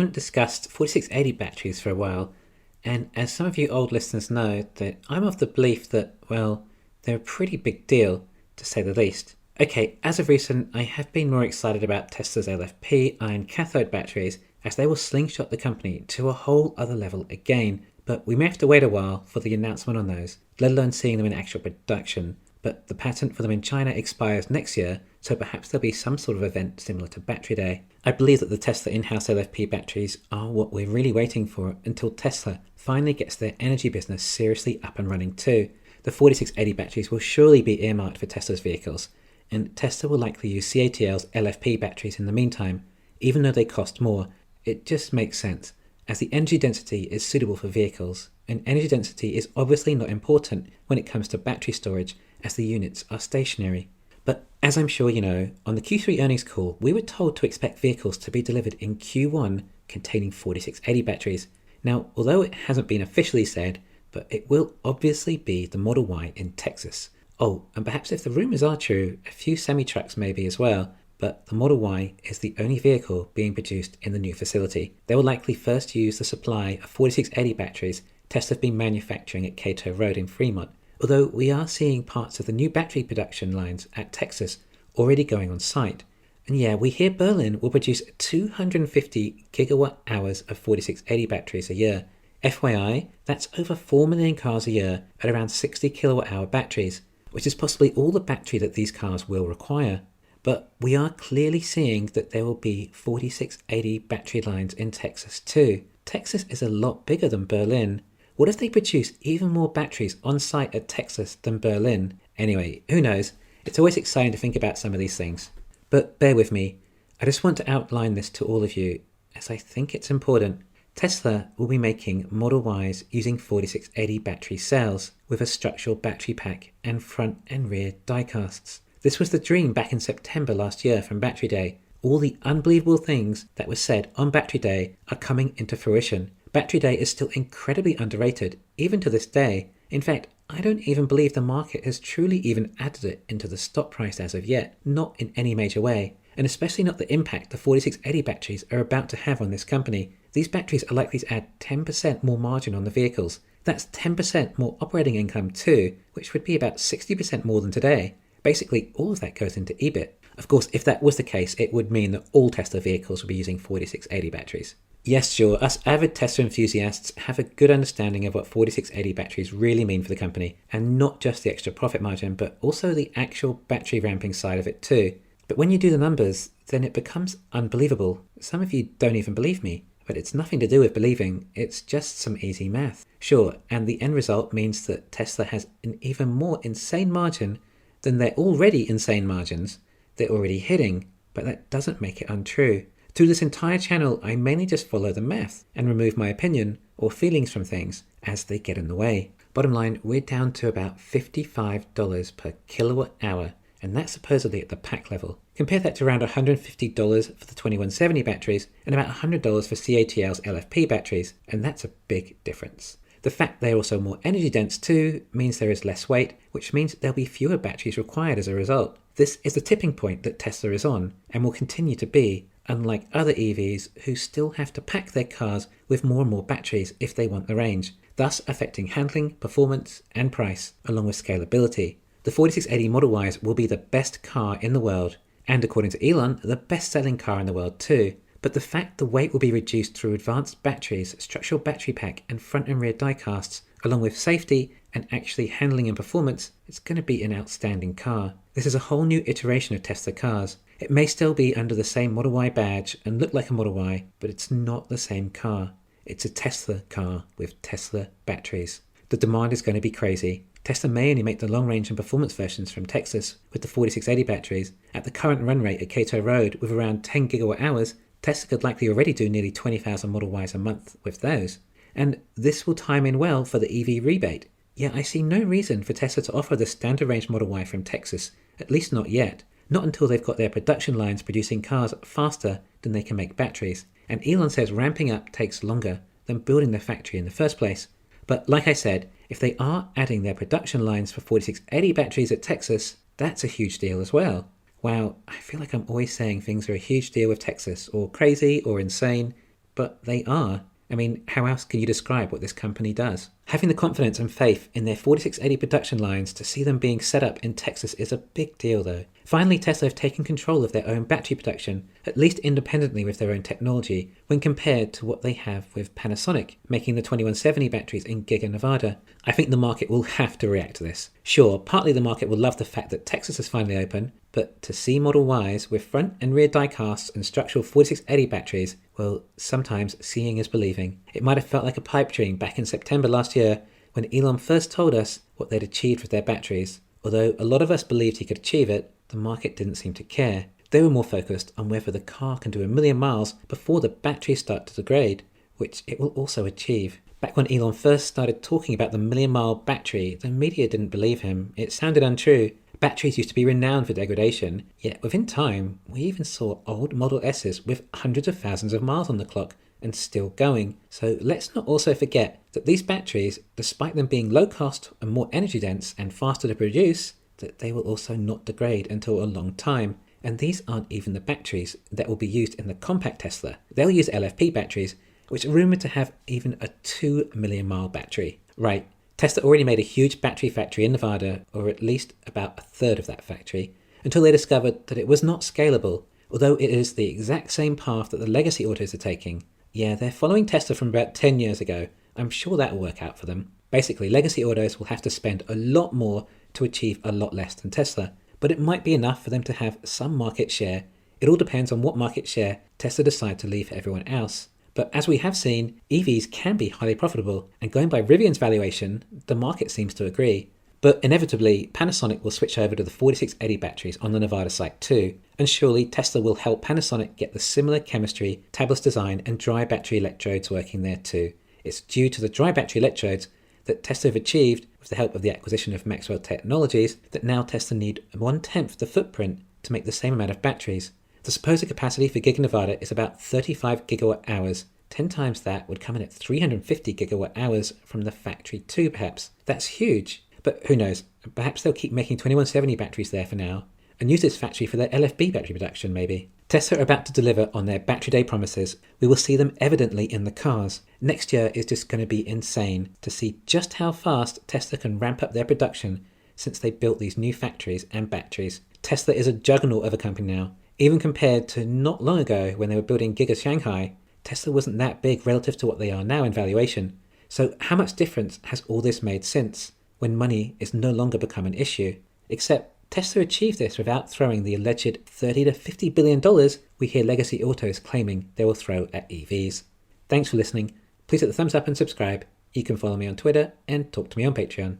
haven't discussed 4680 batteries for a while, and as some of you old listeners know, that I'm of the belief that, well, they're a pretty big deal, to say the least. Okay, as of recent, I have been more excited about Tesla's LFP iron cathode batteries, as they will slingshot the company to a whole other level again, but we may have to wait a while for the announcement on those, let alone seeing them in actual production. But the patent for them in China expires next year, so perhaps there'll be some sort of event similar to Battery Day. I believe that the Tesla in-house LFP batteries are what we're really waiting for until Tesla finally gets their energy business seriously up and running too. The 4680 batteries will surely be earmarked for Tesla's vehicles, and Tesla will likely use CATL's LFP batteries in the meantime. Even though they cost more, it just makes sense, as the energy density is suitable for vehicles, and energy density is obviously not important when it comes to battery storage, as the units are stationary. But as I'm sure you know, on the Q3 earnings call, we were told to expect vehicles to be delivered in Q1 containing 4680 batteries. Now, although it hasn't been officially said, but it will obviously be the Model Y in Texas. Oh, and perhaps if the rumours are true, a few semi-trucks maybe as well, but the Model Y is the only vehicle being produced in the new facility. They will likely first use the supply of 4680 batteries Tesla have been manufacturing at Cato Road in Fremont, although we are seeing parts of the new battery production lines at Texas already going on site. And yeah, we hear Berlin will produce 250 gigawatt hours of 4680 batteries a year. FYI, that's over 4 million cars a year at around 60 kilowatt hour batteries, which is possibly all the battery that these cars will require. But we are clearly seeing that there will be 4680 battery lines in Texas too. Texas is a lot bigger than Berlin. What if they produce even more batteries on site at Texas than Berlin? Anyway, who knows? It's always exciting to think about some of these things. But bear with me, I just want to outline this to all of you, as I think it's important. Tesla will be making Model Ys using 4680 battery cells with a structural battery pack and front and rear diecasts. This was the dream back in September last year from Battery Day. All the unbelievable things that were said on Battery Day are coming into fruition. Battery Day is still incredibly underrated, even to this day. In fact, I don't even believe the market has truly even added it into the stock price as of yet, not in any major way, and especially not the impact the 4680 batteries are about to have on this company. These batteries are likely to add 10% more margin on the vehicles. That's 10% more operating income too, which would be about 60% more than today. Basically, all of that goes into EBIT. Of course, if that was the case, it would mean that all Tesla vehicles would be using 4680 batteries. Yes, sure, us avid Tesla enthusiasts have a good understanding of what 4680 batteries really mean for the company, and not just the extra profit margin, but also the actual battery ramping side of it too. But when you do the numbers, then it becomes unbelievable. Some of you don't even believe me, but it's nothing to do with believing, it's just some easy math. Sure, and the end result means that Tesla has an even more insane margin than their already insane margins they're already hitting, but that doesn't make it untrue. Through this entire channel, I mainly just follow the math and remove my opinion or feelings from things as they get in the way. Bottom line, we're down to about $55 per kilowatt hour, and that's supposedly at the pack level. Compare that to around $150 for the 2170 batteries and about $100 for CATL's LFP batteries, and that's a big difference. The fact they're also more energy dense too means there is less weight, which means there'll be fewer batteries required as a result. This is the tipping point that Tesla is on and will continue to be, unlike other EVs who still have to pack their cars with more and more batteries if they want the range, thus affecting handling, performance and price, along with scalability. The 4680 Model Ys will be the best car in the world, and according to Elon, the best-selling car in the world too. But the fact the weight will be reduced through advanced batteries, structural battery pack and front and rear diecasts, along with safety and actually handling and performance, it's going to be an outstanding car. This is a whole new iteration of Tesla cars. It may still be under the same Model Y badge and look like a Model Y, but it's not the same car. It's a Tesla car with Tesla batteries. The demand is going to be crazy. Tesla may only make the long-range and performance versions from Texas with the 4680 batteries. At the current run rate at Cato Road with around 10 gigawatt hours, Tesla could likely already do nearly 20,000 Model Ys a month with those. And this will time in well for the EV rebate. Yet I see no reason for Tesla to offer the standard range Model Y from Texas, at least not yet. Not until they've got their production lines producing cars faster than they can make batteries. And Elon says ramping up takes longer than building the factory in the first place. But like I said, if they are adding their production lines for 4680 batteries at Texas, that's a huge deal as well. Wow, I feel like I'm always saying things are a huge deal with Texas, or crazy, or insane, but they are. I mean, how else can you describe what this company does? Having the confidence and faith in their 4680 production lines to see them being set up in Texas is a big deal though. Finally, Tesla have taken control of their own battery production, at least independently with their own technology, when compared to what they have with Panasonic, making the 2170 batteries in Giga Nevada. I think the market will have to react to this. Sure, partly the market will love the fact that Texas is finally open, but to see Model Ys with front and rear die-casts and structural 4680 batteries, well, sometimes seeing is believing. It might have felt like a pipe dream back in September last year when Elon first told us what they'd achieved with their batteries. Although a lot of us believed he could achieve it, the market didn't seem to care. They were more focused on whether the car can do 1,000,000 miles before the batteries start to degrade, which it will also achieve. Back when Elon first started talking about the 1,000,000-mile battery, the media didn't believe him. It sounded untrue. Batteries used to be renowned for degradation, yet within time, we even saw old Model S's with hundreds of thousands of miles on the clock and still going. So let's not also forget that these batteries, despite them being low cost and more energy dense and faster to produce, that they will also not degrade until a long time. And these aren't even the batteries that will be used in the compact Tesla. They'll use LFP batteries, which are rumoured to have even a 2,000,000-mile battery. Right, Tesla already made a huge battery factory in Nevada, or at least about a third of that factory, until they discovered that it was not scalable, although it is the exact same path that the legacy autos are taking. Yeah, they're following Tesla from about 10 years ago. I'm sure that'll work out for them. Basically, legacy autos will have to spend a lot more to achieve a lot less than Tesla, but it might be enough for them to have some market share. It all depends on what market share Tesla decide to leave for everyone else. But as we have seen, EVs can be highly profitable, and going by Rivian's valuation, the market seems to agree. But inevitably, Panasonic will switch over to the 4680 batteries on the Nevada site too, and surely Tesla will help Panasonic get the similar chemistry, tabless design, and dry battery electrodes working there too. It's due to the dry battery electrodes that Tesla have achieved, with the help of the acquisition of Maxwell Technologies, that now Tesla need 1/10 the footprint to make the same amount of batteries. The supposed capacity for Giga Nevada is about 35 gigawatt hours. 10 times that would come in at 350 gigawatt hours from the factory too, perhaps. That's huge. But who knows, perhaps they'll keep making 2170 batteries there for now, and use this factory for their LFP battery production maybe. Tesla are about to deliver on their battery day promises. We will see them evidently in the cars. Next year is just going to be insane to see just how fast Tesla can ramp up their production since they built these new factories and batteries. Tesla is a juggernaut of a company now. Even compared to not long ago when they were building Giga Shanghai, Tesla wasn't that big relative to what they are now in valuation. So how much difference has all this made since, when money is no longer become an issue? Except Tesla achieved this without throwing the alleged $30 to $50 billion we hear legacy autos claiming they will throw at EVs. Thanks for listening. Please hit the thumbs up and subscribe. You can follow me on Twitter and talk to me on Patreon.